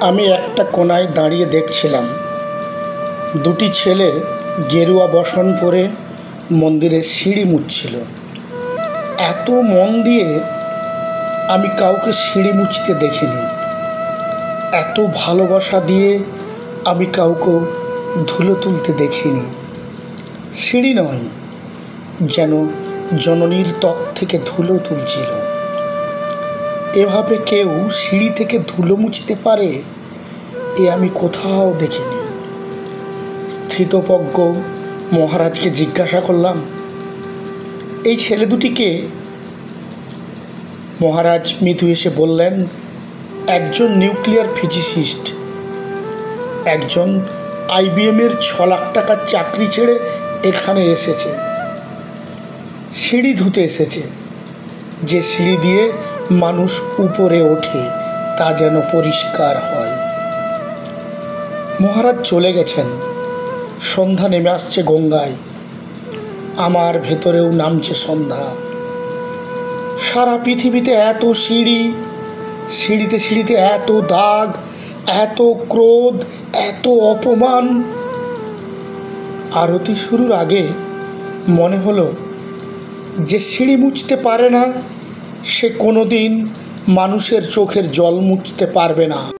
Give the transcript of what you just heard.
আমি একটা কোণায় দাঁড়িয়ে দেখছিলাম দুটি ছেলে গেরুয়া বসন পরে মন্দিরের সিঁড়ি মুছছিল। এত মন দিয়ে আমি কাউকে সিঁড়ি মুছতে দেখিনি। এত ভালোবাসা দিয়ে আমি কাউকে ধুলো তুলতে দেখিনি। সিঁড়ি নয়, যেন জননীর ত্বক থেকে ধুলো তুলছিল। এভাবে কেউ সিঁড়ি থেকে ধুলো মুছতে পারে এ আমি কোথাও দেখিনি। স্থিতপ্রজ্ঞ মহারাজকে জিজ্ঞাসা করলাম, এই ছেলে দুটিকে? মহারাজ মৃদু এসে বললেন, একজন নিউক্লিয়ার ফিজিসিস্ট, একজন IBM-এর 6 লাখ টাকার চাকরি ছেড়ে এখানে এসেছে। সিঁড়ি ধুতে এসেছে। যে সিঁড়ি দিয়ে মানুষ উপরে ওঠে তা যেন পরিষ্কার হয়। মহারাজ চলে গেছেন। সন্ধ্যা নেমে আসছে গঙ্গায়। আমার ভেতরেও নামছে সন্ধ্যা। সারা পৃথিবীতে এত সিঁড়ি, সিঁড়িতে সিঁড়িতে এত দাগ, এত ক্রোধ, এত অপমান। আরতি শুরুর আগে মনে হলো, যে সিঁড়ি মুছতে পারে না সে কোনোদিন মানুষের চোখের জল মুছতে পারবে না।